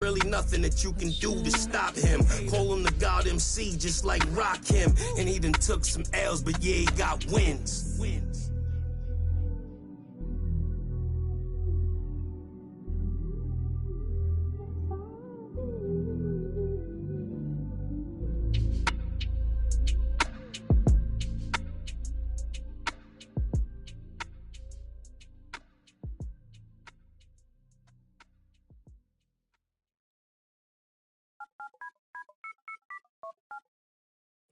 Really nothing that you can do to stop him. Call him the God MC, just like Rock him. And he done took some L's, but yeah, he got wins.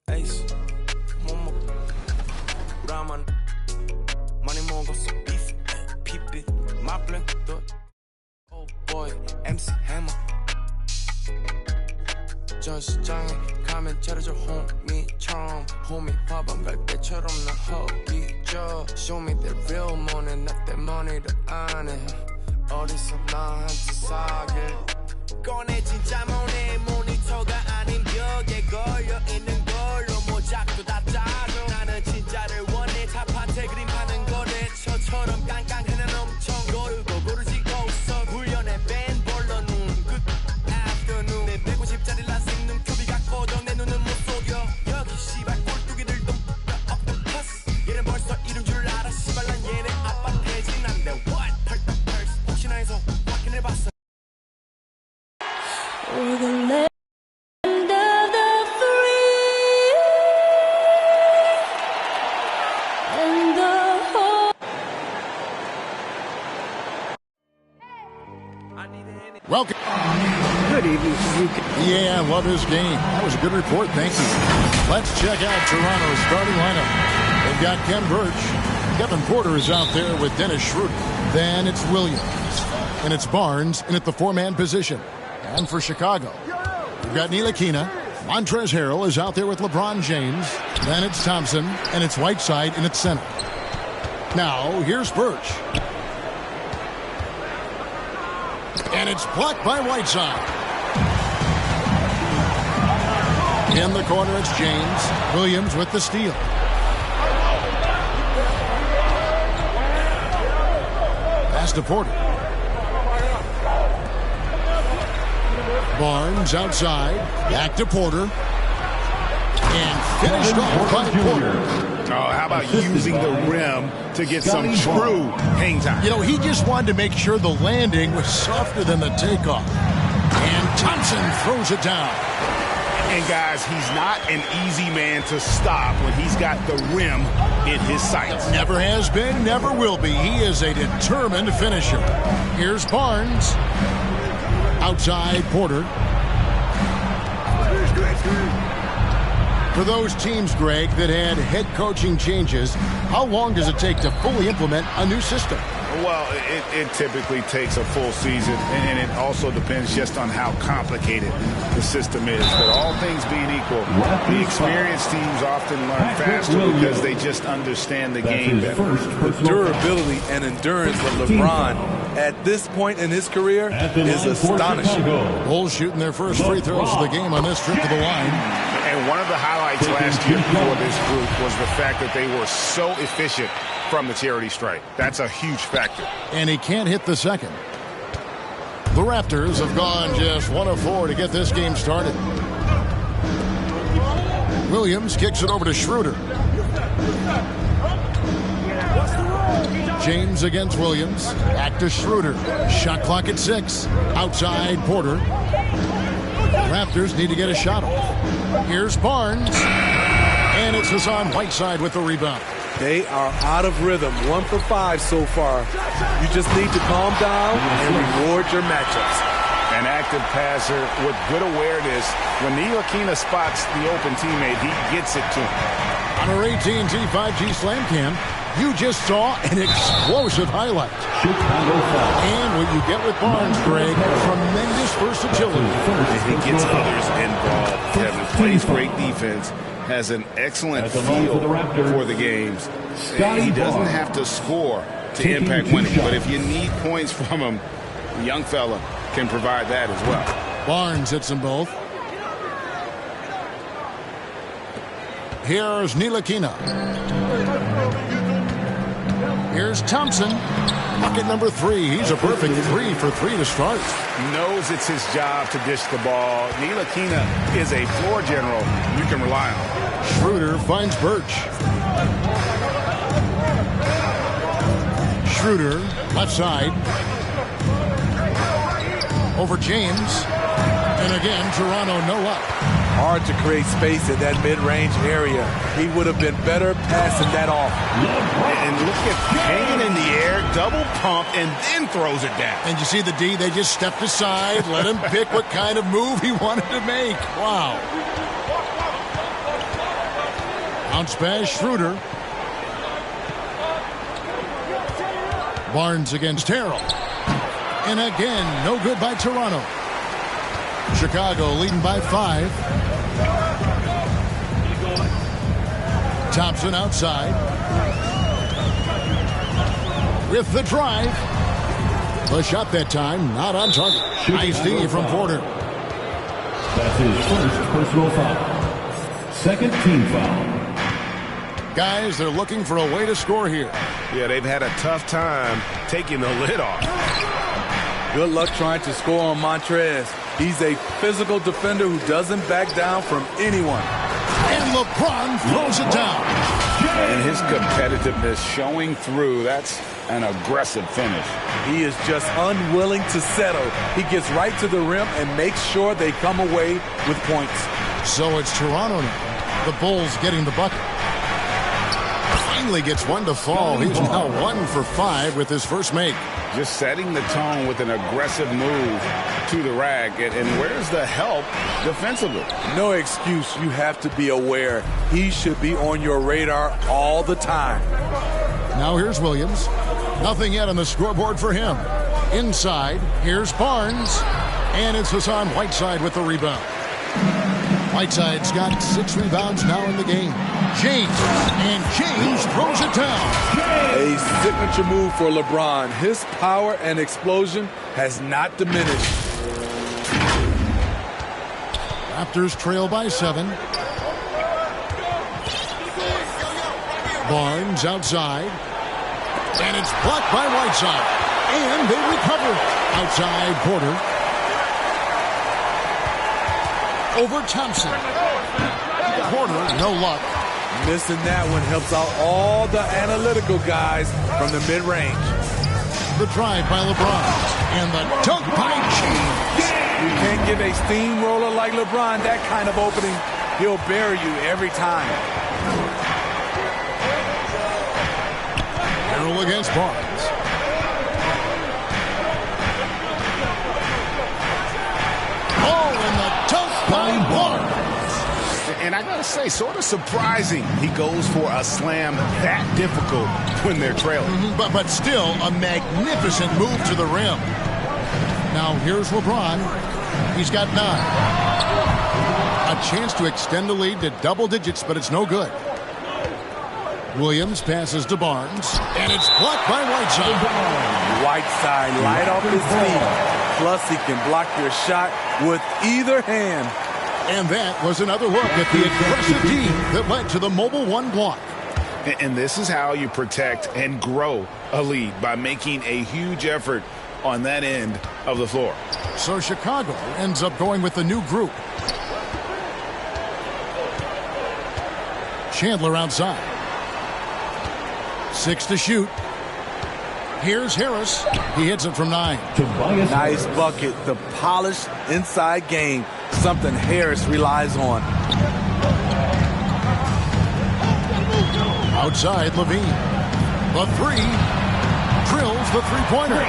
Ace, Momo, Raman, Money Mongo, beef, peep it, Maplin, oh boy, MC Hammer. Just 장에 가면 차려줘 homie처럼 homie 밥안 갈 때처럼 나 허기져. Show me that real money, not that money를 안 해. 어디서 나한테 사길 꺼내 진짜 모네 모니터가 아닌 벽에 걸려 있는 걸로 모작도 다 짜줘. 나는 진짜를 원해 탑한테 그림 하는 거래처처럼 깡깡해는 엄청 고르고 고르지고 서 훈련에 밴볼러 눈끝 afternoon 내 150짜리 라식 눈곱이 갖고도 내 눈은 못 속여. 여기 씨발 꼴뚜기들 좀 octopus 얘는 벌써 이룬 줄 알아. 씨발 난 얘네 아빠 대진한데 what 혹시나 해서 확인해봤어. We're the land of the free and the whole. Welcome. Good evening, Suzuki. Yeah, I love his game. That was a good report. Thank you. Let's check out Toronto's starting lineup. They've got Ken Birch. Kevin Porter is out there with Dennis Schroeder. Then it's Williams. And it's Barnes in at the four-man position. And for Chicago, we've got Ntilikina. Montrezl Harrell is out there with LeBron James. Then it's Thompson, and it's Whiteside in its center. Now, here's Birch. And it's blocked by Whiteside. In the corner, it's James. Williams with the steal. Pass to Porter. Barnes outside, back to Porter, and finished off by Porter. Oh, how about using the rim to get some true hang time? You know, he just wanted to make sure the landing was softer than the takeoff. And Thompson throws it down. And guys, he's not an easy man to stop when he's got the rim in his sights. Never has been, never will be. He is a determined finisher. Here's Barnes. Outside, Porter. For those teams, Greg, that had head coaching changes, how long does it take to fully implement a new system? Well, it typically takes a full season, and it also depends just on how complicated the system is. But all things being equal, the experienced teams often learn faster because they just understand the game better. The durability and endurance of LeBron at this point in his career is astonishing. Bulls shooting their first free throws of the game on this trip to the line. And one of the highlights last year for this group was the fact that they were so efficient from the charity stripe. That's a huge factor. And he can't hit the second. The Raptors have gone just 1 of 4 to get this game started. Williams kicks it over to Schroeder. James against Williams. Back to Schroeder. Shot clock at 6. Outside Porter. Raptors need to get a shot off. Here's Barnes. And it's Hassan Whiteside with the rebound. They are out of rhythm. 1 for 5 so far. You just need to calm down and reward your matchups. An active passer with good awareness. When Ntilikina spots the open teammate, he gets it to him. On our AT&T 5G Slam Cam, you just saw an explosive highlight. And what you get with Barnes, Greg, tremendous versatility. He gets others involved. Kevin plays great defense, has an excellent feel for the games. He doesn't have to score to impact winning, but if you need points from him, the young fella can provide that as well. Barnes hits them both. Here's Ntilikina. Here's Thompson. Bucket number 3. He's a perfect 3 for 3 to start. Knows it's his job to dish the ball. Ntilikina is a floor general you can rely on. Schroeder finds Birch. Schroeder, left side. Over James. And again, Toronto no up. Hard to create space in that mid-range area. He would have been better passing that off. And look at hanging in the air, double pump, and then throws it down. And you see the D, they just stepped aside, let him pick what kind of move he wanted to make. Wow. Bounce pass, Schroeder. Barnes against Harrell. And again, no good by Toronto. Chicago leading by 5. Thompson outside. With the drive. The shot that time, not on target. Nice D from Porter. That's his first personal foul. Second team foul. Guys, they're looking for a way to score here. Yeah, they've had a tough time taking the lid off. Good luck trying to score on Montrez. He's a physical defender who doesn't back down from anyone. And LeBron throws it down. And his competitiveness showing through. That's an aggressive finish. He is just unwilling to settle. He gets right to the rim and makes sure they come away with points. So it's Toronto now. The Bulls getting the bucket. Finally gets one to fall. He's now 1 for 5 with his first make. Just setting the tone with an aggressive move to the rack. And where's the help defensively? No excuse. You have to be aware. He should be on your radar all the time. Now here's Williams. Nothing yet on the scoreboard for him. Inside, here's Barnes. And it's Hassan Whiteside with the rebound. Whiteside's got 6 rebounds now in the game. James, and James throws it down. A signature move for LeBron. His power and explosion has not diminished. Raptors trail by 7. Barnes outside. And it's blocked by Whiteside. And they recover. Outside Porter. Over Thompson. Porter, no luck. Missing that one helps out all the analytical guys from the mid-range. The drive by LeBron. And the dunk by James. You can't give a steamroller like LeBron that kind of opening. He'll bury you every time. Harrell against Barnes. Oh, and the dunk by Barnes. And I gotta say, sort of surprising he goes for a slam that difficult when they're trailing. But still a magnificent move to the rim. Now here's LeBron. He's got 9. A chance to extend the lead to double digits, but it's no good. Williams passes to Barnes, and it's blocked by Whiteside. Whiteside light off his feet. Plus he can block your shot with either hand. And that was another look at the aggressive D that led to the mobile 1 block. And this is how you protect and grow a lead, by making a huge effort on that end of the floor. So Chicago ends up going with the new group. Chandler outside. 6 to shoot. Here's Harris. He hits it from 9. Nice bucket. The polished inside game. Something Harris relies on. Outside, Levine. The 3. Drills the three-pointer.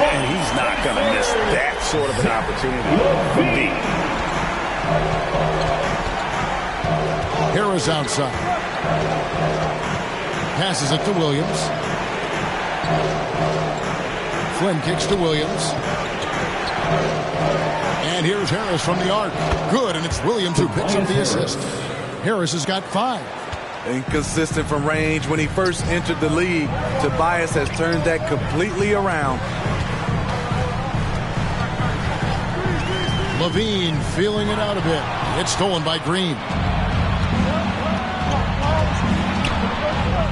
And he's not going to miss that sort of an opportunity from deep. Harris outside. Passes it to Williams. Flynn kicks to Williams. And here's Harris from the arc. Good, and it's Williams who picks up the assist. Harris has got 5. Inconsistent from range when he first entered the league. Tobias has turned that completely around. Levine feeling it out a bit. It's stolen by Green.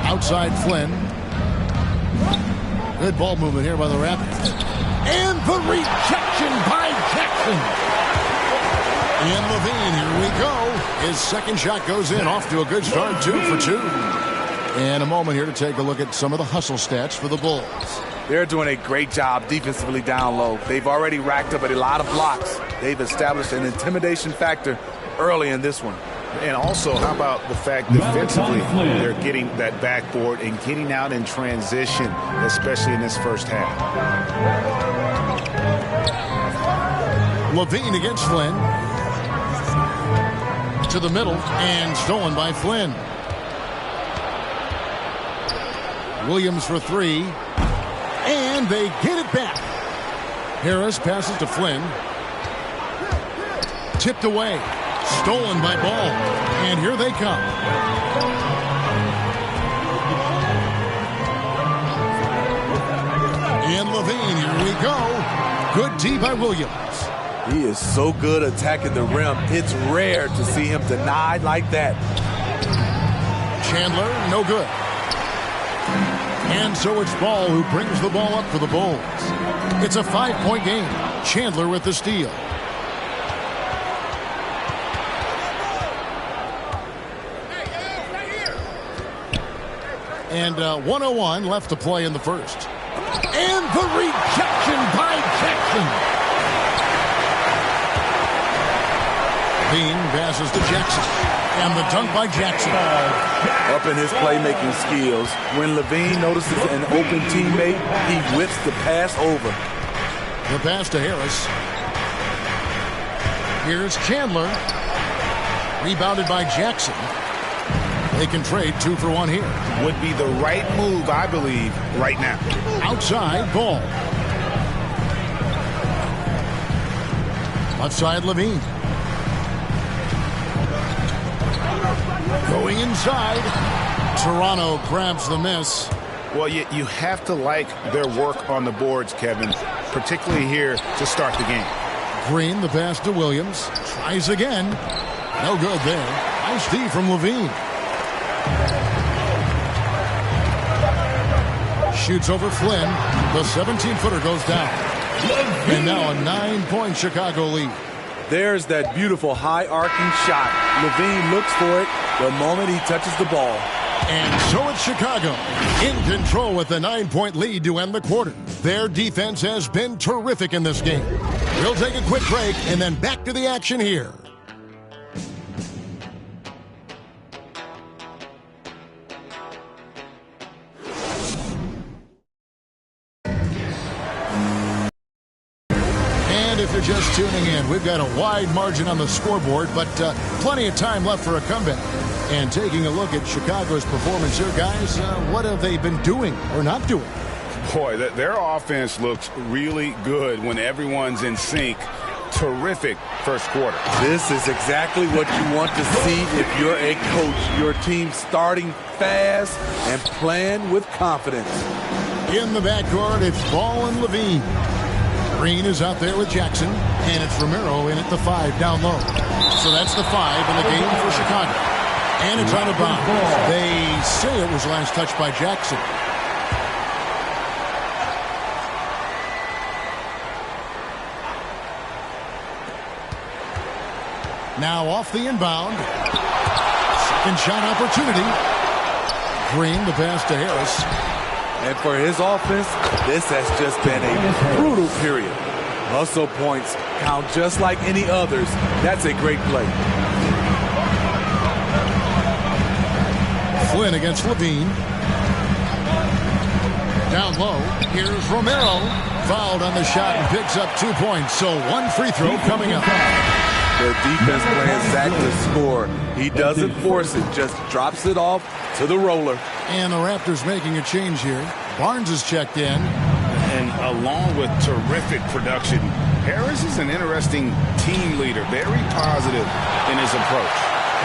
Outside Flynn. Good ball movement here by the Raptors. And the rejection by Jackson. And Levine, here we go. His second shot goes in, off to a good start, 2 for 2. And a moment here to take a look at some of the hustle stats for the Bulls. They're doing a great job defensively down low. They've already racked up a lot of blocks. They've established an intimidation factor early in this one. And also, how about the fact defensively they're getting that backboard and getting out in transition, especially in this first half. Levine against Flynn. To the middle and stolen by Flynn. Williams for 3. And they get it back. Harris passes to Flynn. Tipped away. Stolen by Ball. And here they come. And Levine, here we go. Good D by Williams. He is so good attacking the rim. It's rare to see him denied like that. Chandler, no good. And so it's Ball who brings the ball up for the Bulls. It's a 5-point game. Chandler with the steal. And 1:01 left to play in the first. And the rejection by Jackson. Bean passes to Jackson. And the dunk by Jackson. Up in his playmaking skills, when Levine notices an open teammate, he whips the pass over. The pass to Harris. Here's Chandler. Rebounded by Jackson. They can trade 2 for 1 here. Would be the right move, I believe, right now. Outside, Ball. Left side, Levine. Going inside. Toronto grabs the miss. Well, you have to like their work on the boards, Kevin, particularly here to start the game. Green, the pass to Williams. Tries again. No good there. Nice D from Levine. Shoots over Flynn. The 17-footer goes down. And now a 9-point Chicago lead. There's that beautiful high-arcing shot. Levine looks for it the moment he touches the ball. And so it's Chicago in control with the 9-point lead to end the quarter. Their defense has been terrific in this game. We'll take a quick break and then back to the action here. If you're just tuning in, we've got a wide margin on the scoreboard, but plenty of time left for a comeback. And taking a look at Chicago's performance here, guys, what have they been doing or not doing? Boy, their offense looks really good when everyone's in sync. Terrific first quarter. This is exactly what you want to see if you're a coach. Your team starting fast and playing with confidence. In the backcourt, it's Ball and Levine. Green is out there with Jackson, and it's Romero in at the 5 down low. So that's the 5 in the game for Chicago. And it's out of bounds. They say it was last touched by Jackson. Now off the inbound. Second shot opportunity. Green, the pass to Harris. And for his offense, this has just been a brutal period. Hustle points count just like any others. That's a great play. Flynn against Levine. Down low, here's Romero. Fouled on the shot and picks up 2 points. So 1 free throw coming up. The defense plans Zach to score. He doesn't force it, just drops it off to the roller. And the Raptors making a change here. Barnes is checked in. And along with terrific production, Harris is an interesting team leader. Very positive in his approach.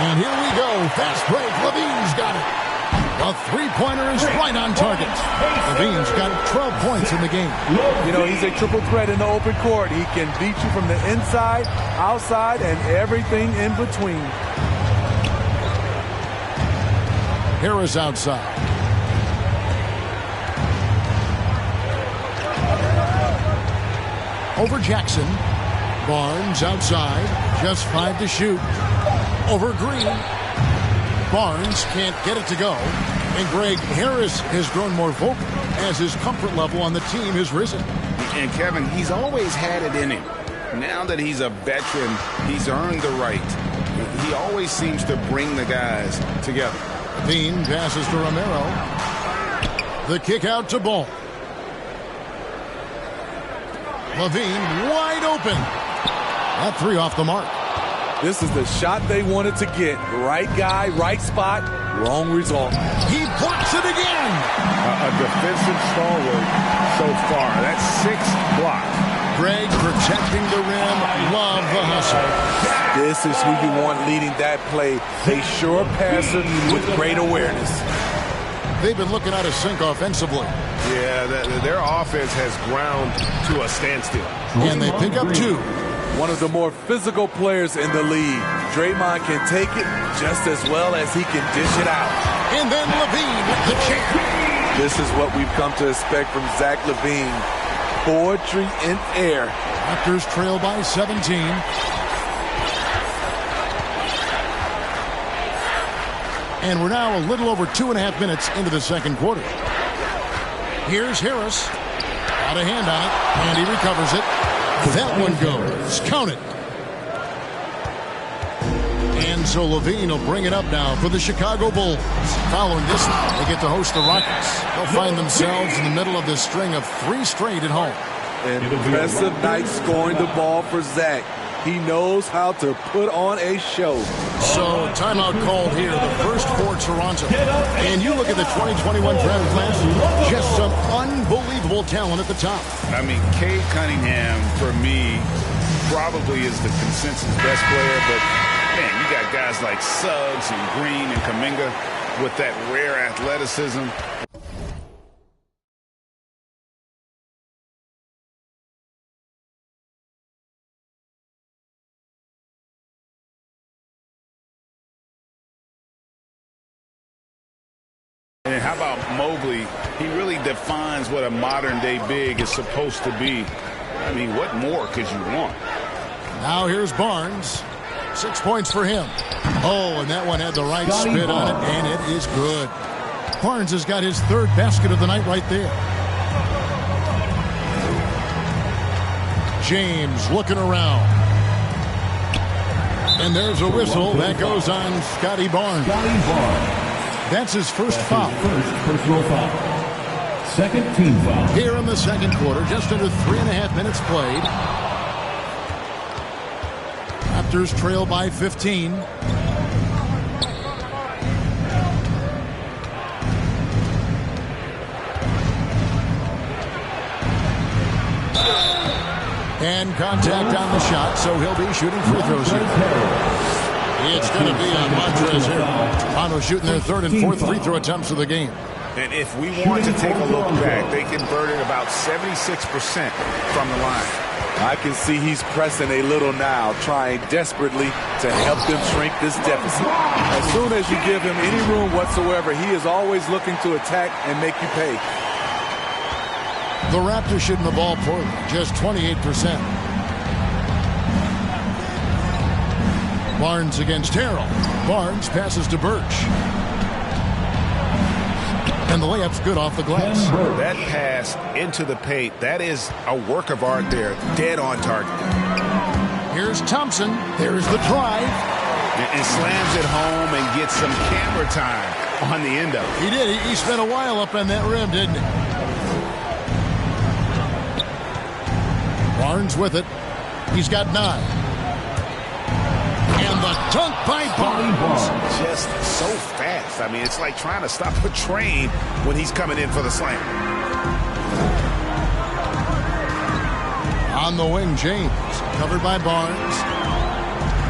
And here we go. Fast break. Levine's got it. The three-pointer is right on target. Levine's got 12 points in the game. You know, he's a triple threat in the open court. He can beat you from the inside, outside, and everything in between. Harris outside. Over Jackson. Barnes outside. Just 5 to shoot. Over Green. Barnes can't get it to go. And Greg Harris has grown more vocal as his comfort level on the team has risen. And Kevin, he's always had it in him. Now that he's a veteran, he's earned the right. He always seems to bring the guys together. Bean passes to Romero. The kick out to Ball. Levine wide open. That 3 off the mark. This is the shot they wanted to get. Right guy, right spot, wrong result. He blocks it again. A defensive stalwart so far. That's 6 blocks. Greg protecting the rim. Love the hustle. This is who you want leading that play. A sure passer with great awareness. They've been looking out of sync offensively. Yeah, their offense has ground to a standstill. And they pick up 2. One of the more physical players in the league. Draymond can take it just as well as he can dish it out. And then Levine with the champ. This is what we've come to expect from Zach LaVine. Poetry in air. Raptors trail by 17. And we're now a little over 2.5 minutes into the second quarter. Here's Harris. Got a hand on it, and he recovers it. That one goes. Count it. And so Levine will bring it up now for the Chicago Bulls. Following this, they get to host the Rockets. They'll find themselves in the middle of this string of 3 straight at home. An impressive night scoring the ball for Zach. He knows how to put on a show. So timeout called here, the first for Toronto. And you look at the 2021 draft class, just some unbelievable talent at the top. I mean, Cade Cunningham, for me, probably is the consensus best player. But, man, you got guys like Suggs and Green and Kuminga with that rare athleticism. And how about Mobley? He really defines what a modern-day big is supposed to be. I mean, what more could you want? Now here's Barnes. 6 points for him. Oh, and that one had the right spin on it, and it is good. Barnes has got his 3rd basket of the night right there. James looking around. And there's a whistle. That goes on Scotty Barnes. That's his first foul. First personal foul. Second team foul. Here in the second quarter, just under 3.5 minutes played. Raptors trail by 15. And contact on the shot, so he'll be shooting free throws here. It's going to be on Montrezl here. Toronto shooting their 3rd and 4th free throw attempts of the game. And if we want to take a look back, they converted about 76% from the line. I can see he's pressing a little now, trying desperately to help them shrink this deficit. As soon as you give him any room whatsoever, he is always looking to attack and make you pay. The Raptors shooting the ball poorly, just 28%. Barnes against Harrell. Barnes passes to Birch. And the layup's good off the glass. That pass into the paint, that is a work of art there. Dead on target. Here's Thompson. There's the drive. And slams it home and gets some camera time on the end of it. He did. He spent a while up on that rim, didn't he? Barnes with it. He's got 9. And the dunk by Barnes. Just so fast. I mean, it's like trying to stop a train when he's coming in for the slam. On the wing, James. Covered by Barnes.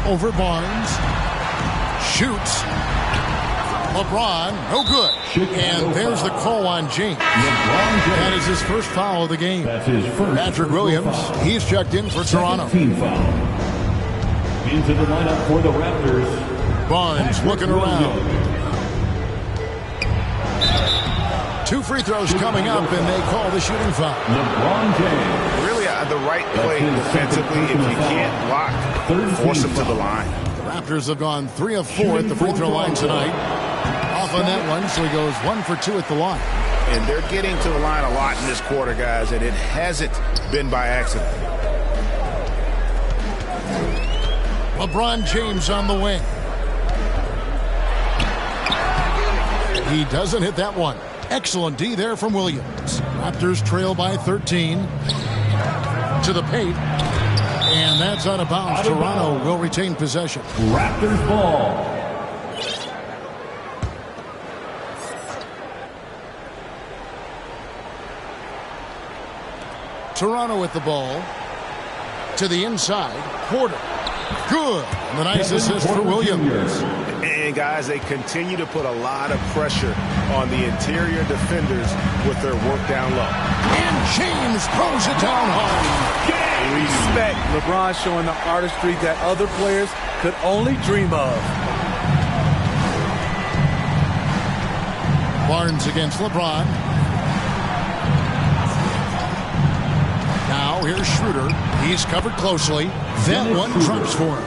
Over Barnes. Shoots. LeBron, no good. And there's the call on James. That is his first foul of the game. That's his first. Patrick Williams, he's checked in for Toronto. Team foul. Into the lineup for the Raptors. Barnes looking around. 2 free throws coming up, and they call the shooting foul. LeBron James. Really, the right play defensively. If you can't block, force them to the line. The Raptors have gone 3 of 4 at the free throw line tonight. Off on that one, so he goes 1 for 2 at the line. And they're getting to the line a lot in this quarter, guys, and it hasn't been by accident. LeBron James on the wing. He doesn't hit that one. Excellent D there from Williams. Raptors trail by 13. To the paint. And that's out of bounds. Toronto will retain possession. Raptors ball. Toronto with the ball. To the inside. Porter. Good. And the nice assist for Williams. And, guys, they continue to put a lot of pressure on the interior defenders with their work down low. And James throws it down hard. Respect. LeBron showing the artistry that other players could only dream of. Barnes against LeBron. Now here's Schroeder. He's covered closely. That one trumps for him.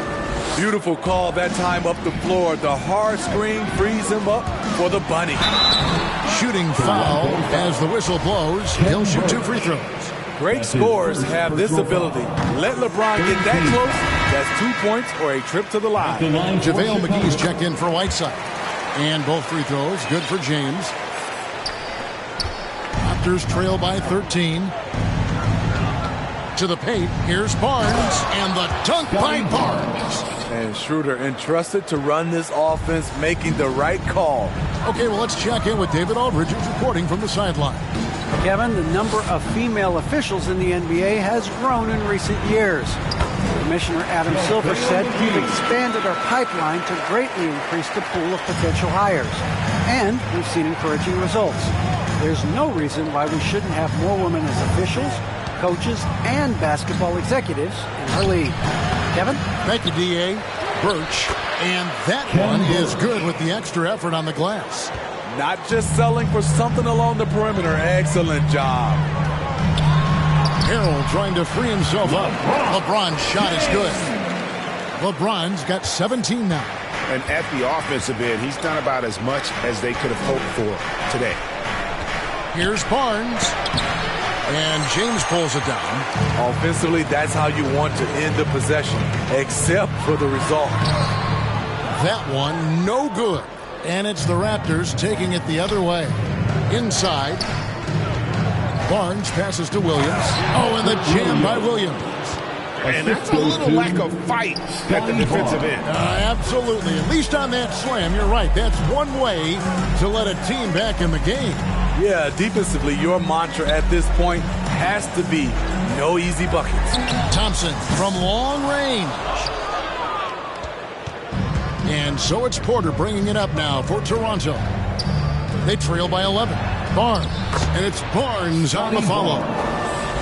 Beautiful call that time up the floor. The hard screen frees him up for the bunny. Shooting foul as the whistle blows. He'll shoot 2 free throws. Great scorers have this ability. Let LeBron get that close. That's 2 points or a trip to the line. JaVale McGee's checked in for Whiteside. And both free throws good for James. Raptors trail by 13. To the paint. Here's Barnes. And the dunk by Barnes. And Schroeder entrusted to run this offense, making the right call. Okay, well, let's check in with David Aldridge, who's reporting from the sideline. Kevin, the number of female officials in the NBA has grown in recent years. Commissioner Adam Silver said we've expanded our pipeline to greatly increase the pool of potential hires. And we've seen encouraging results. There's no reason why we shouldn't have more women as officials, coaches, and basketball executives in our league. Kevin? Thank you, D.A. Birch. And that one is good with the extra effort on the glass. Not just selling for something along the perimeter. Excellent job. Harrell trying to free himself up. LeBron's shot is good. LeBron's got 17 now. And at the offensive end, he's done about as much as they could have hoped for today. Here's Barnes. And James pulls it down. Offensively, that's how you want to end the possession, except for the result. That one, no good. And it's the Raptors taking it the other way. Inside. Barnes passes to Williams. Oh, and the jam by Williams. And that's a little lack of fight at the defensive end. Absolutely. At least on that slam, you're right. That's one way to let a team back in the game. Yeah, defensively, your mantra at this point has to be no easy buckets. Thompson from long range. And so it's Porter bringing it up now for Toronto. They trail by 11. Barnes. And it's Barnes on the follow.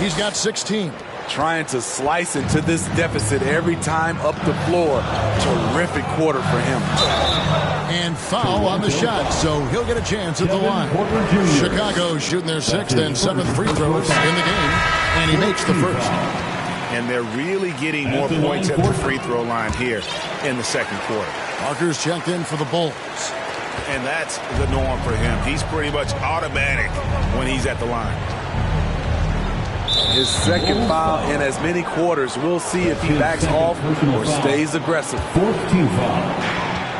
He's got 16. Trying to slice into this deficit every time up the floor. Terrific quarter for him. And foul on the shot, so he'll get a chance at the line. Chicago shooting their 6th and 7th free throws in the game, and he makes the first. And they're really getting more points at the free throw line here in the second quarter. Parker's checked in for the Bulls. And that's the norm for him. He's pretty much automatic when he's at the line. His second foul in as many quarters. We'll see if he backs off or stays aggressive. 4th team foul.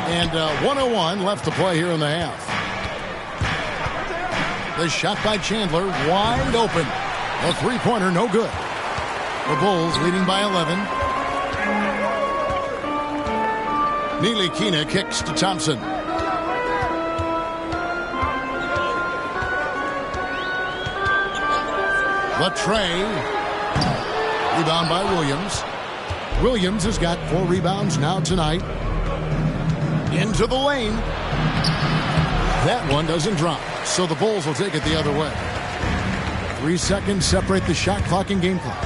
And 1:01 left to play here in the half. The shot by Chandler, wide open. A three-pointer, no good. The Bulls leading by 11. Neely Kina kicks to Thompson. Latrey. Rebound by Williams. Williams has got 4 rebounds now tonight. Into the lane. That one doesn't drop, so the Bulls will take it the other way. 3 seconds separate the shot clock and game clock.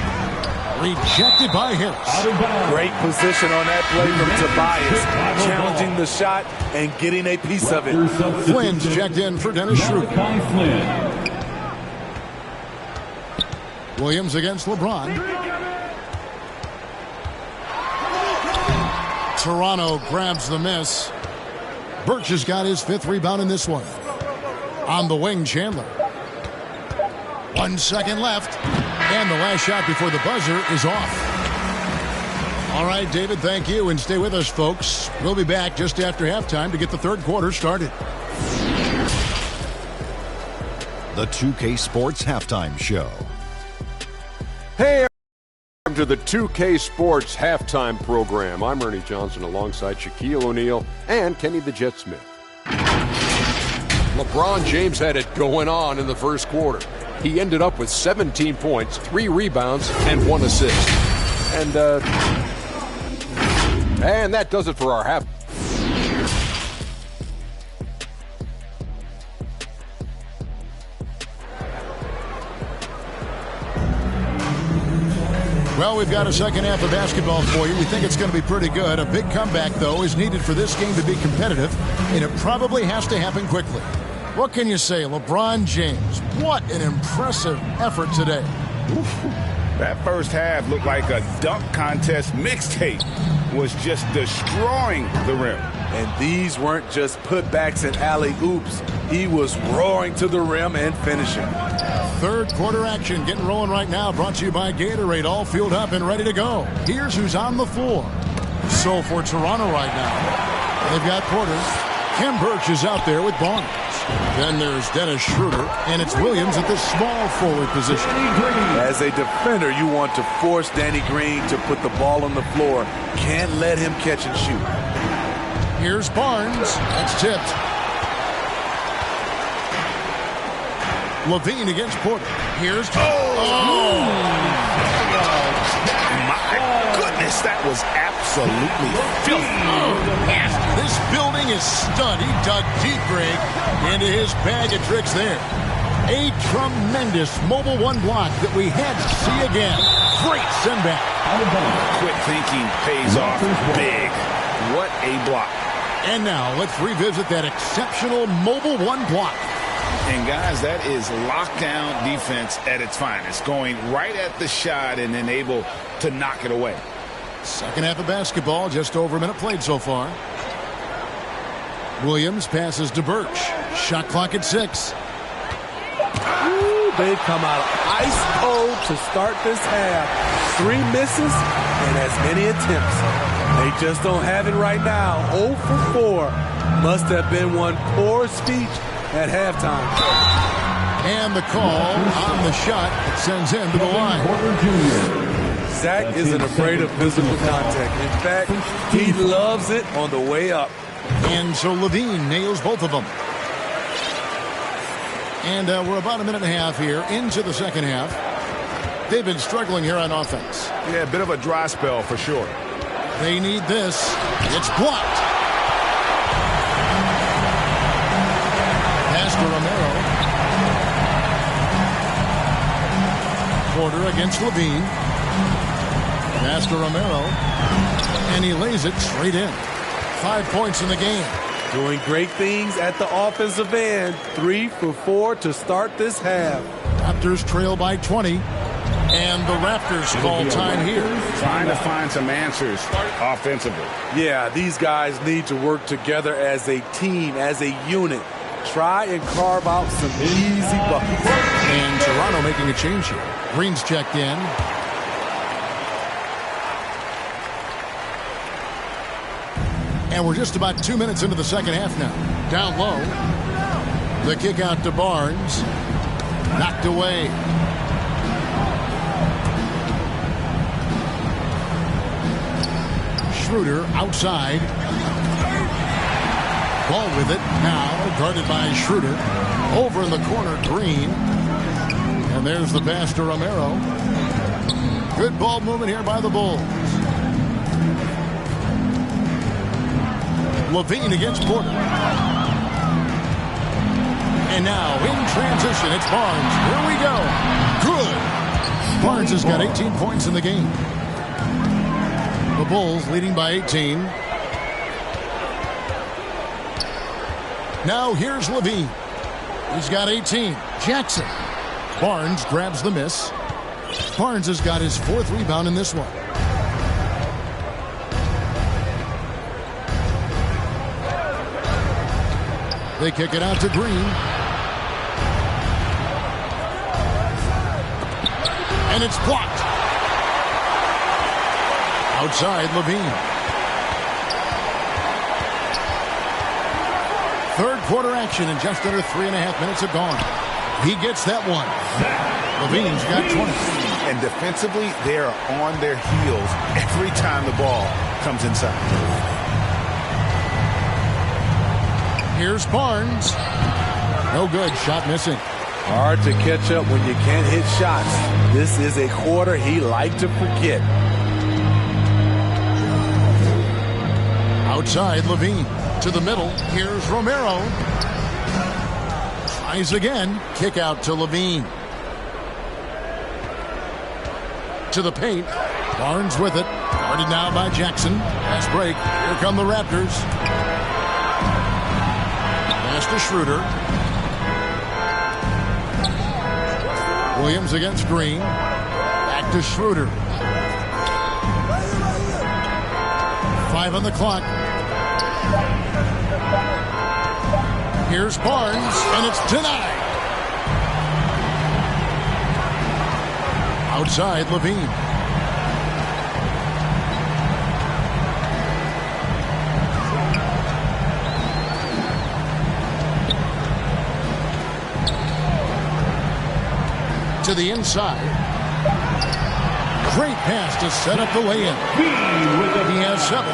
Rejected by Harris. Great position on that play from Tobias. Challenging the shot and getting a piece of it. Flynn's checked in for Dennis Schroeder. Williams against LeBron. Toronto grabs the miss. Birch has got his 5th rebound in this one. On the wing, Chandler. 1 second left. And the last shot before the buzzer is off. All right, David, thank you. And stay with us, folks. We'll be back just after halftime to get the third quarter started. The 2K Sports Halftime Show. Hey, welcome to the 2K Sports Halftime Program. I'm Ernie Johnson alongside Shaquille O'Neal and Kenny the Jet Smith. LeBron James had it going on in the first quarter. He ended up with 17 points, 3 rebounds, and 1 assist. And that does it for our half. Well, we've got a second half of basketball for you. We think it's going to be pretty good. A big comeback, though, is needed for this game to be competitive, and it probably has to happen quickly. What can you say? LeBron James, what an impressive effort today. That first half looked like a dunk contest mixtape. Was just destroying the rim. And these weren't just putbacks and alley-oops. He was roaring to the rim and finishing. Third quarter action getting rolling right now. Brought to you by Gatorade. All fueled up and ready to go. Here's who's on the floor. So for Toronto right now, they've got Porter. Kem Birch is out there with Barnes. Then there's Dennis Schroeder, and it's Williams at the small forward position. As a defender, you want to force Danny Green to put the ball on the floor. Can't let him catch and shoot. Here's Barnes. That's tipped. Levine against Porter. Here's... My goodness, that was absolutely filthy. This building is stunned. He dug deep, Greg, into his bag of tricks there. A tremendous mobile 1 block that we had to see again. Great send back. Quick thinking pays off big. What a block. And now let's revisit that exceptional mobile 1 block. And guys, that is lockdown defense at its finest. Going right at the shot and then able to knock it away. Second half of basketball, just over a minute played so far. Williams passes to Birch. Shot clock at 6. They come out ice cold to start this half. 3 misses and as many attempts. They just don't have it right now. 0 for 4. Must have been one poor speech at halftime. And the call on the shot that sends him to the line. Zach isn't afraid of physical contact. In fact, he loves it on the way up. And so Levine nails both of them. And we're about a minute and a half here into the second half. They've been struggling here on offense. Yeah, a bit of a dry spell for sure. They need this. It's blocked. Pass to Romero. Porter against Levine. Pass to Romero. And he lays it straight in. 5 points in the game. Doing great things at the offensive end. 3 for 4 to start this half. Raptors trail by 20. And the Raptors call time here. Trying to find some answers offensively. Yeah, these guys need to work together as a team, as a unit. Try and carve out some easy buckets. And Toronto making a change here. Green's checked in. And we're just about 2 minutes into the second half now. Down low. The kick out to Barnes. Knocked away. Schroeder outside. Ball with it now. Guarded by Schroeder. Over in the corner, Green. And there's the pass to Romero. Good ball movement here by the Bulls. Levine against Porter. And now in transition, it's Barnes. Here we go. Good. Barnes has got 18 points in the game. The Bulls leading by 18. Now here's Levine. He's got 18. Jackson. Barnes grabs the miss. Barnes has got his 4th rebound in this one. They kick it out to Green. And it's blocked. Outside, Levine. Third quarter action, and just under 3.5 minutes have gone. He gets that one. Levine's got 20. And defensively, they are on their heels every time the ball comes inside. Here's Barnes. No good. Shot missing. Hard to catch up when you can't hit shots. This is a quarter he liked to forget. Outside, Levine. To the middle. Here's Romero. Tries again. Kick out to Levine. To the paint. Barnes with it. Guarded now by Jackson. Pass break. Here come the Raptors. Pass to Schroeder. Williams against Green. Back to Schroeder. 5 on the clock. Here's Barnes, and it's denied. Outside, Levine. To the inside. Great pass to set up the lay-in. He has 7.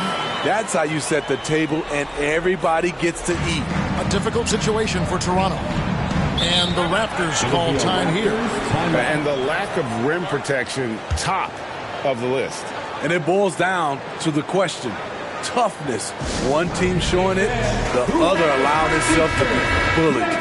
That's how you set the table, and everybody gets to eat. A difficult situation for Toronto. And the Raptors call time here. And the lack of rim protection, top of the list. And it boils down to the question. Toughness. One team showing it, the other allowing itself to be bullied.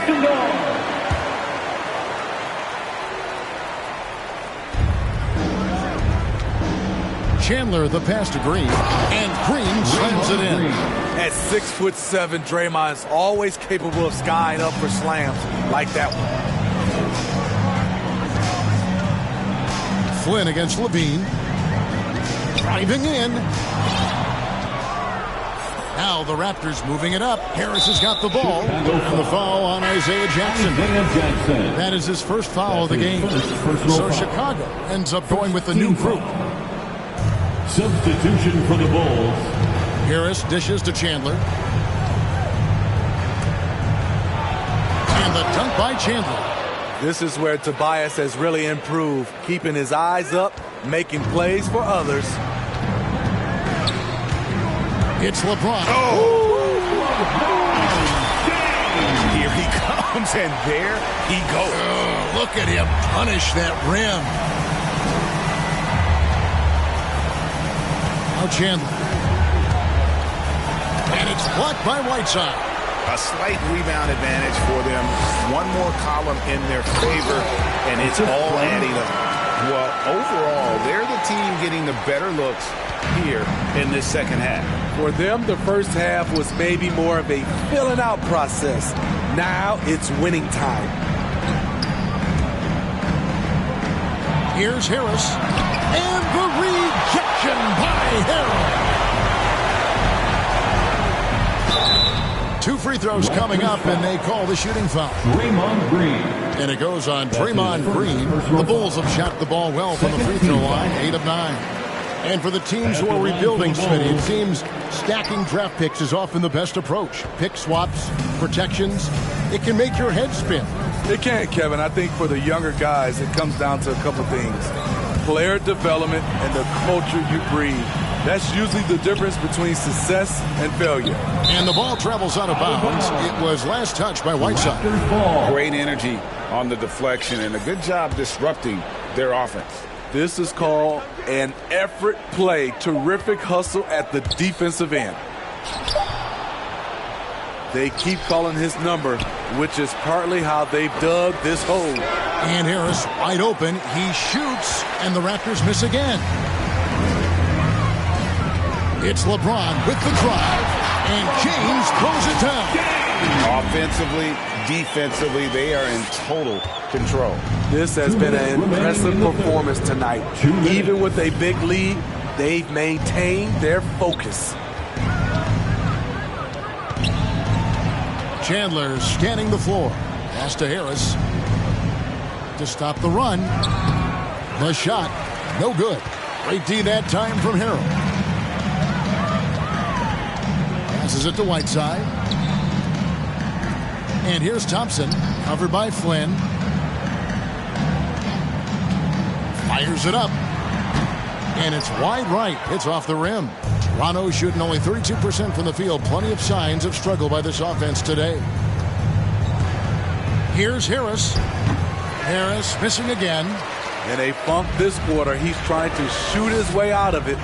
Chandler, the pass to Green, and Green slams it in. At 6'7", Draymond is always capable of skying up for slams like that one. Flynn against Levine. Driving in. Now the Raptors moving it up. Harris has got the ball. And the foul on Isaiah Jackson. That is his first foul of the game. So Chicago ends up going with the new group. Substitution for the Bulls. Harris dishes to Chandler. And the dunk by Chandler. This is where Tobias has really improved, keeping his eyes up, making plays for others. It's LeBron. Oh! Here he comes, and there he goes. Oh, look at him punish that rim. Now Chandler. And it's blocked by Whiteside. A slight rebound advantage for them. One more column in their favor, and it's all adding up. Well, overall, they're the team getting the better looks here in this second half. For them, the first half was maybe more of a filling out process. Now it's winning time. Here's Harris. And the rejection by Harris. 2 free throws coming up, and they call the shooting foul. Draymond Green. And it goes on Draymond Green. The Bulls have shot the ball well from the free throw line, 8 of 9. And for the teams who are rebuilding, Smitty, it seems stacking draft picks is often the best approach. Pick swaps, protections. It can make your head spin. It can, Kevin. I think for the younger guys, it comes down to a couple things. Player development and the culture you breed. That's usually the difference between success and failure. And the ball travels out of bounds. It was last touched by Whiteside. Great energy on the deflection and a good job disrupting their offense. This is called an effort play. Terrific hustle at the defensive end. They keep calling his number, which is partly how they've dug this hole. And Harris wide open. He shoots, and the Raptors miss again. It's LeBron with the drive, and James throws it down. Offensively, defensively, they are in total control. This has been an impressive performance tonight. Even with a big lead, they've maintained their focus. Chandler scanning the floor. Pass to Harris to stop the run. The shot, no good. Great D that time from Harrell. Passes it to Whiteside. And here's Thompson, covered by Flynn. Fires it up. And it's wide right. Hits off the rim. Toronto shooting only 32% from the field. Plenty of signs of struggle by this offense today. Here's Harris. Harris missing again. In a funk this quarter, he's trying to shoot his way out of it.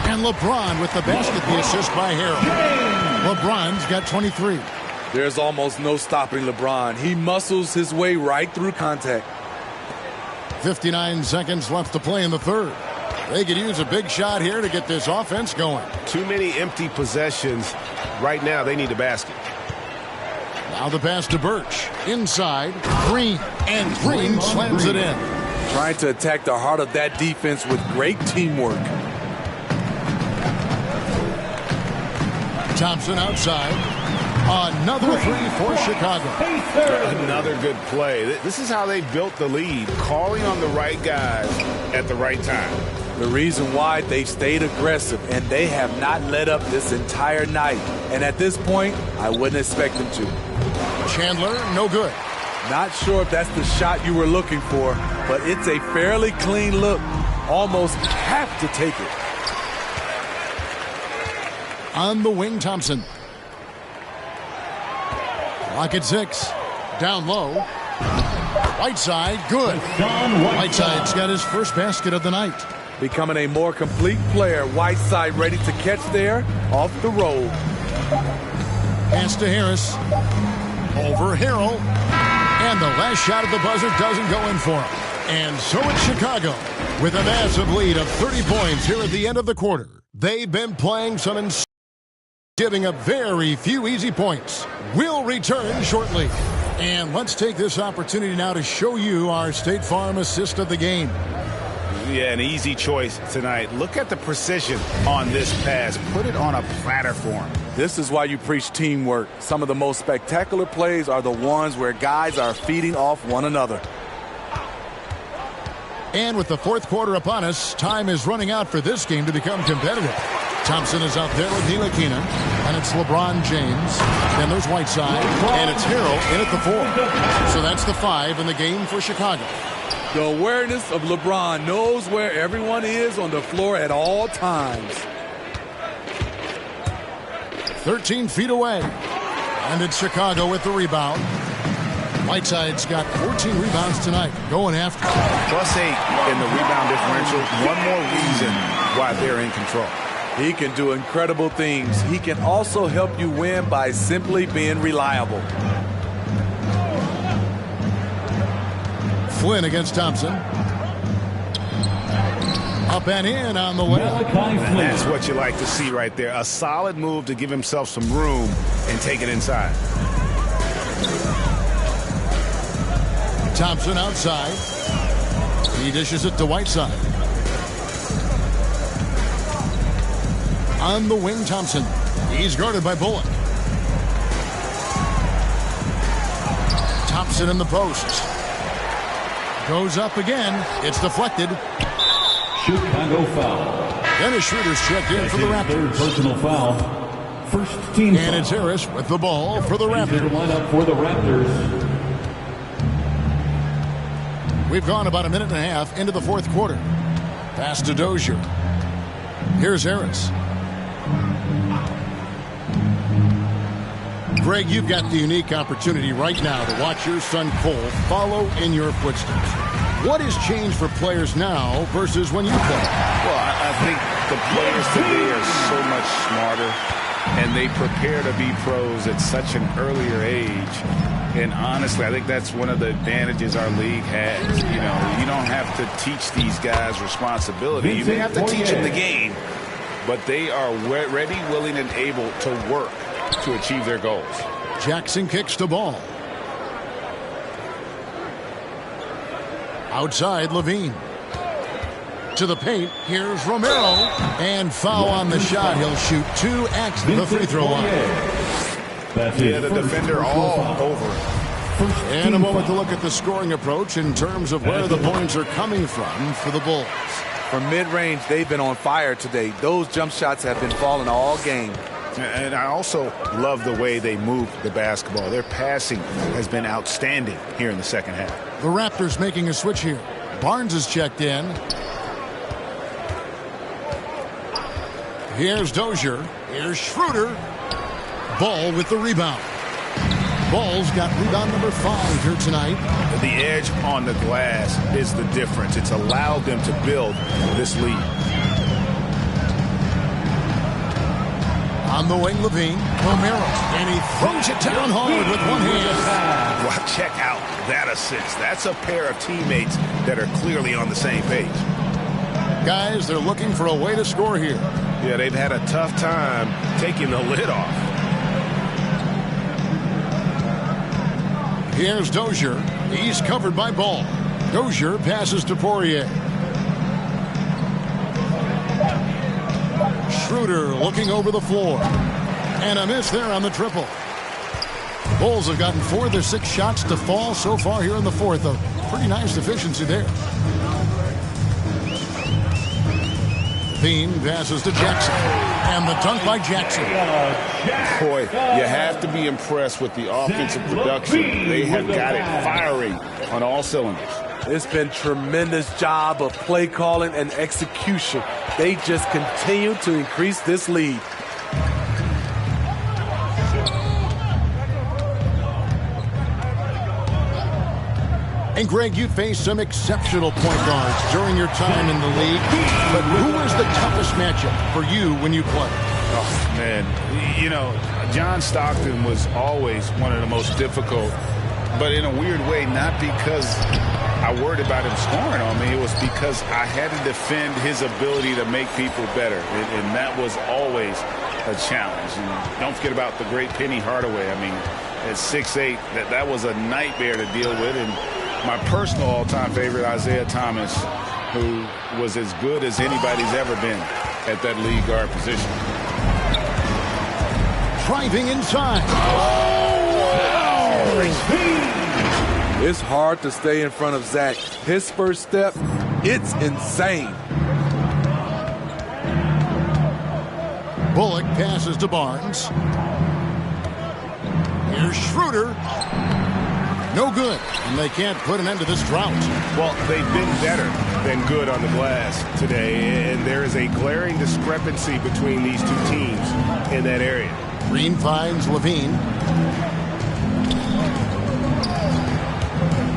And LeBron with the basket, the assist by Harrell. LeBron's got 23. There's almost no stopping LeBron. He muscles his way right through contact. 59 seconds left to play in the third. They could use a big shot here to get this offense going. Too many empty possessions. Right now, they need a basket. Now the pass to Birch. Inside, Green. And Green slams it in. Trying to attack the heart of that defense with great teamwork. Thompson outside. Another three for Chicago. Another good play. This is how they built the lead, calling on the right guys at the right time. The reason why they've stayed aggressive, and they have not let up this entire night. And at this point, I wouldn't expect them to. Chandler, no good. Not sure if that's the shot you were looking for, but it's a fairly clean look. Almost have to take it. On the wing, Thompson. Clock at 6. Down low. Whiteside, good. Whiteside's got his first basket of the night. Becoming a more complete player. Whiteside ready to catch there off the roll. Pass to Harris. Over Harrell. And the last shot at the buzzer doesn't go in for him. And so it's Chicago with a massive lead of 30 points here at the end of the quarter. They've been playing some insane, giving up very few easy points. We'll return shortly. And let's take this opportunity now to show you our State Farm assist of the game. Yeah, an easy choice tonight. Look at the precision on this pass. Put it on a platter for him. This is why you preach teamwork. Some of the most spectacular plays are the ones where guys are feeding off one another. And with the fourth quarter upon us, time is running out for this game to become competitive. Thompson is out there with Ntilikina, and it's LeBron James. Then there's Whiteside, and it's Harrell in at the 4. So that's the 5 in the game for Chicago. The awareness of LeBron knows where everyone is on the floor at all times. 13 feet away. And it's Chicago with the rebound. Whiteside's got 14 rebounds tonight, going after. +8 in the rebound differential. One more reason why they're in control. He can do incredible things. He can also help you win by simply being reliable. Flynn against Thompson. Up and in on the way. And that's what you like to see right there. A solid move to give himself some room and take it inside. Thompson outside. He dishes it to Whiteside. On the wing, Thompson. He's guarded by Bullock. Thompson in the post. Goes up again. It's deflected. Chicago foul. Dennis Schroeder's checked in for the Raptors. Personal foul. First team and it's Harris with the ball for the Raptors. Lineup for the Raptors. We've gone about a minute and a half into the fourth quarter. Pass to Dozier. Here's Harris. Greg, you've got the unique opportunity right now to watch your son Cole follow in your footsteps. What has changed for players now versus when you played? Well, I think the players today are so much smarter, and they prepare to be pros at such an earlier age. And honestly, I think that's one of the advantages our league has. You know, you don't have to teach these guys responsibility. You may have to teach them the game, but they are ready, willing, and able to work to achieve their goals. Jackson kicks the ball. Outside, Levine. To the paint, here's Romero. And foul on the shot. He'll shoot 2 at the free throw line. Yeah, the defender all over. And a moment to look at the scoring approach in terms of where the points are coming from for the Bulls. From mid-range, they've been on fire today. Those jump shots have been falling all game. And I also love the way they move the basketball. Their passing has been outstanding here in the second half. The Raptors making a switch here. Barnes is checked in. Here's Dozier. Here's Schroeder. Ball with the rebound. Ball's got rebound number 5 here tonight. The edge on the glass is the difference. It's allowed them to build this lead. On the wing, Levine. Romero. And he throws it down hard with one hand. Well, check out that assist. That's a pair of teammates that are clearly on the same page. Guys, they're looking for a way to score here. Yeah, they've had a tough time taking the lid off. Here's Dozier. He's covered by Ball. Dozier passes to Poirier. Schroeder looking over the floor. And a miss there on the triple. Bulls have gotten 4 of their 6 shots to fall so far here in the fourth. A pretty nice efficiency there. Bean passes to Jackson. And the dunk by Jackson. Boy, you have to be impressed with the offensive production. They have got it firing on all cylinders. It's been tremendous job of play calling and execution. They just continue to increase this lead. And Greg, you faced some exceptional point guards during your time in the league. But who was the toughest matchup for you when you played? Oh, man. You know, John Stockton was always one of the most difficult, but in a weird way, not because I worried about him scoring on me. It was because I had to defend his ability to make people better, and that was always a challenge. And don't forget about the great Penny Hardaway. I mean, at 6'8", that was a nightmare to deal with. And my personal all-time favorite, Isaiah Thomas, who was as good as anybody's ever been at that lead guard position. Driving inside. It's hard to stay in front of Zach. His first step, it's insane. Bullock passes to Barnes. Here's Schroeder. No good, and they can't put an end to this drought. Well, they've been better than good on the glass today, and there is a glaring discrepancy between these two teams in that area. Green finds Levine.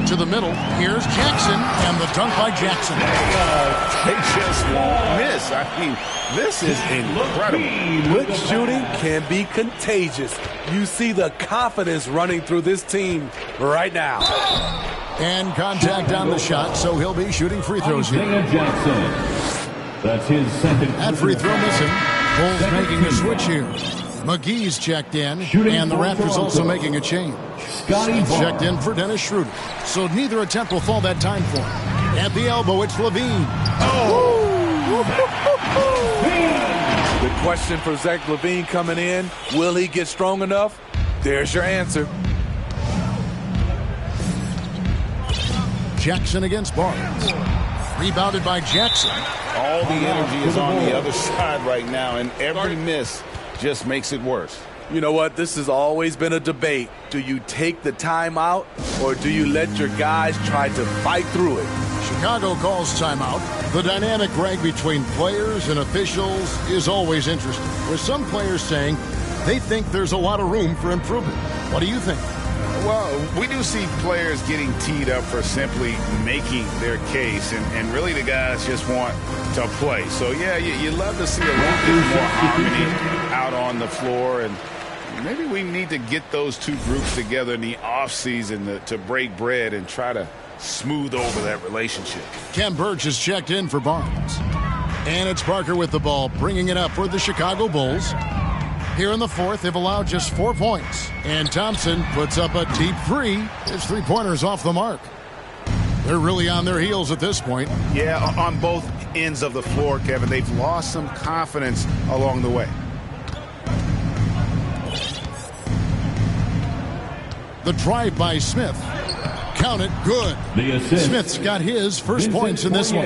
To the middle, here's Jackson, and the dunk by Jackson. They just won't miss. I mean, this is incredible. Good shooting can be contagious. You see the confidence running through this team right now. And contact on the shot, so he'll be shooting free throws here. Jackson. That's his second. That free throw missing. Bulls making a switch here. McGee's checked in, and the Raptors also making a change. He's checked in for Dennis Schroeder. So neither attempt will fall that time for him. At the elbow, it's Levine. The question for Zach Levine coming in, will he get strong enough? There's your answer. Jackson against Barnes. Rebounded by Jackson. All the energy is on the other side right now, and every miss just makes it worse. You know what? This has always been a debate. Do you take the timeout, or do you let your guys try to fight through it? Chicago calls timeout. The dynamic, Greg, between players and officials is always interesting, with some players saying they think there's a lot of room for improvement. What do you think? Well, we do see players getting teed up for simply making their case, and really the guys just want to play. So, yeah, you love to see a little bit more harmony out on the floor, and maybe we need to get those two groups together in the offseason to break bread and try to smooth over that relationship. Ken Burch has checked in for Barnes. And it's Parker with the ball, bringing it up for the Chicago Bulls. Here in the fourth, they've allowed just 4 points. And Thompson puts up a deep three. His three-pointer's off the mark. They're really on their heels at this point. Yeah, on both ends of the floor, Kevin. They've lost some confidence along the way. The drive by Smith. Count it, good. Smith's got his first points in this one.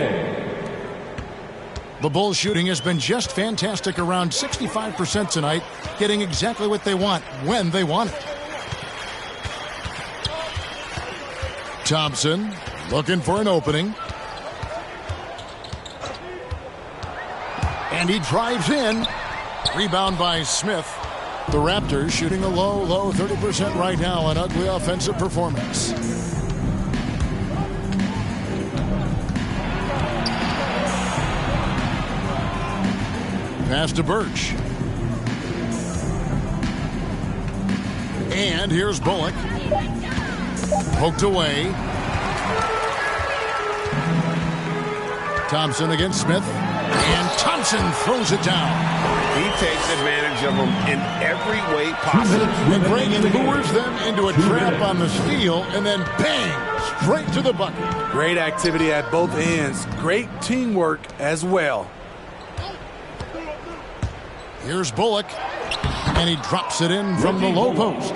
The Bulls shooting has been just fantastic, around 65% tonight, getting exactly what they want when they want it. Thompson looking for an opening. And he drives in. Rebound by Smith. The Raptors shooting a low 30% right now, an ugly offensive performance. Pass to Birch. And here's Bullock. Poked away. Thompson against Smith. And Thompson throws it down. He takes advantage of them in every way possible. And Greg lures them into a trap on the steal, and then bang, straight to the bucket. Great activity at both ends. Great teamwork as well. Here's Bullock, and he drops it in from the low post.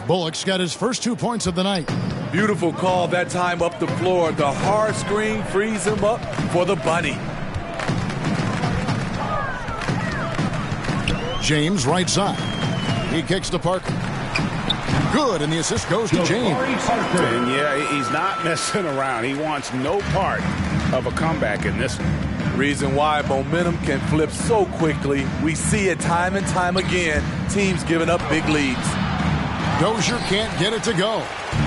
Bullock's got his first 2 points of the night. Beautiful call that time up the floor. The hard screen frees him up for the bunny. James right side. He kicks to Parker. Good, and the assist goes to James. And yeah, he's not messing around. He wants no part of a comeback in this one. Reason why momentum can flip so quickly. We see it time and time again. Teams giving up big leads. Dozier can't get it to go.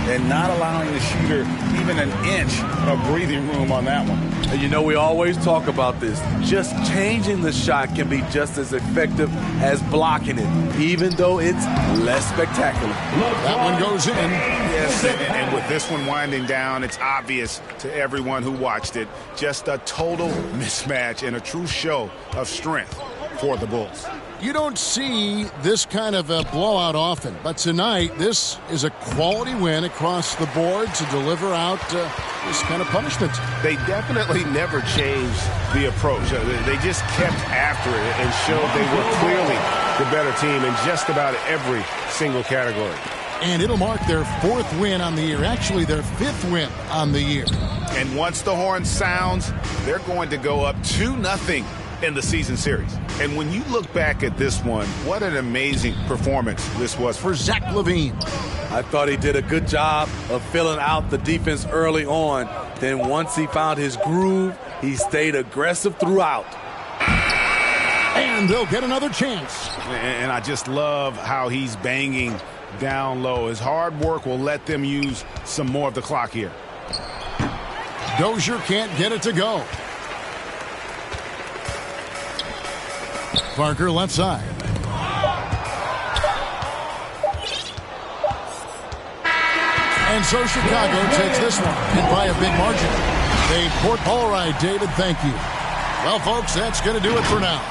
And not allowing the shooter even an inch of breathing room on that one. And you know, we always talk about this. Just changing the shot can be just as effective as blocking it, even though it's less spectacular. That one goes in. Yes, and with this one winding down, it's obvious to everyone who watched it. Just a total mismatch and a true show of strength for the Bulls. You don't see this kind of a blowout often, but tonight this is a quality win across the board to deliver out this kind of punishment. They definitely never changed the approach. They just kept after it and showed they were clearly the better team in just about every single category. And it'll mark their 4th win on the year, actually their 5th win on the year. And once the horn sounds, they're going to go up 2-0 in the season series. And when you look back at this one, what an amazing performance this was for Zach LaVine. I thought he did a good job of filling out the defense early on. Then once he found his groove, he stayed aggressive throughout. And they'll get another chance. And I just love how he's banging down low. His hard work will let them use some more of the clock here. Dozier can't get it to go. Parker left side. And so Chicago takes this one, and by a big margin. All right, David, thank you. Well, folks, that's going to do it for now.